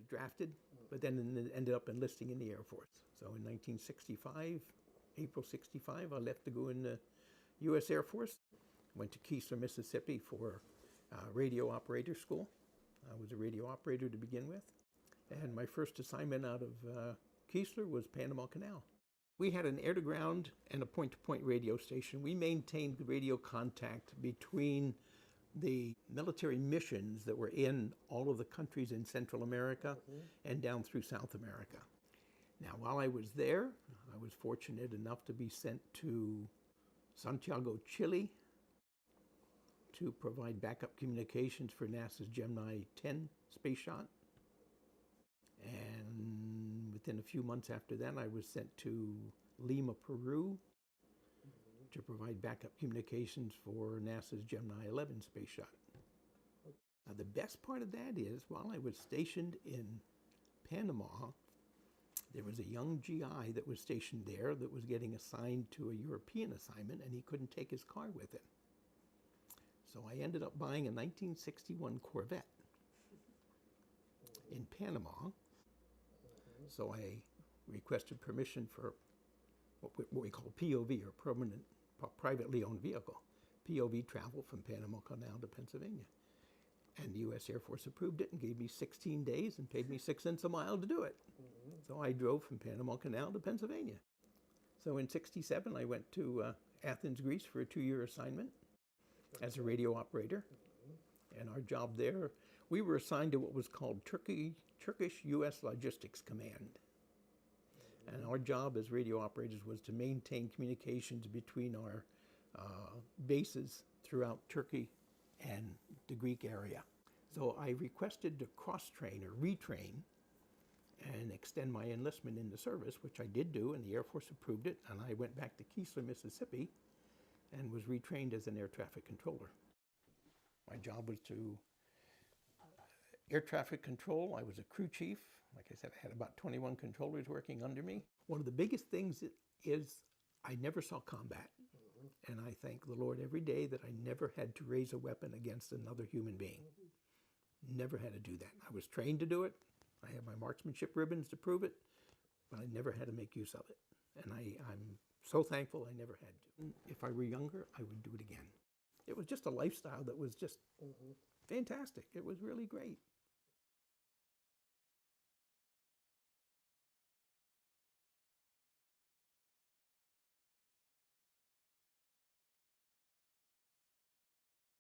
drafted, but then ended up enlisting in the Air Force. So in 1965, April 65, I left to go in the U.S. Air Force. Went to Keesler, Mississippi for radio operator school. I was a radio operator to begin with. And my first assignment out of Keesler was Panama Canal. We had an air-to-ground and a point-to-point radio station. We maintained radio contact between the military missions that were in all of the countries in Central America and down through South America. Now, while I was there, I was fortunate enough to be sent to Santiago, Chile, to provide backup communications for NASA's Gemini 10 space shot. And within a few months after that, I was sent to Lima, Peru, to provide backup communications for NASA's Gemini 11 space shot. Now, the best part of that is, while I was stationed in Panama, there was a young GI that was stationed there that was getting assigned to a European assignment, and he couldn't take his car with him. So I ended up buying a 1961 Corvette in Panama. So I requested permission for what we call POV, or permanent privately owned vehicle. POV travel from Panama Canal to Pennsylvania. And the U.S. Air Force approved it and gave me 16 days and paid me 6 cents a mile to do it. So I drove from Panama Canal to Pennsylvania. So in '67, I went to Athens, Greece for a 2-year assignment as a radio operator. And our job there, we were assigned to what was called Turkish U.S. Logistics Command. And our job as radio operators was to maintain communications between our bases throughout Turkey and the Greek area. So I requested to cross-train or retrain and extend my enlistment into service, which I did do, and the Air Force approved it, and I went back to Keesler, Mississippi, and was retrained as an air traffic controller. My job was to air traffic control. I was a crew chief. Like I said, I had about 21 controllers working under me. One of the biggest things is I never saw combat. And I thank the Lord every day that I never had to raise a weapon against another human being. Never had to do that. I was trained to do it. I have my marksmanship ribbons to prove it, but I never had to make use of it. And I'm so thankful I never had to. If I were younger, I would do it again. It was just a lifestyle that was just fantastic. It was really great.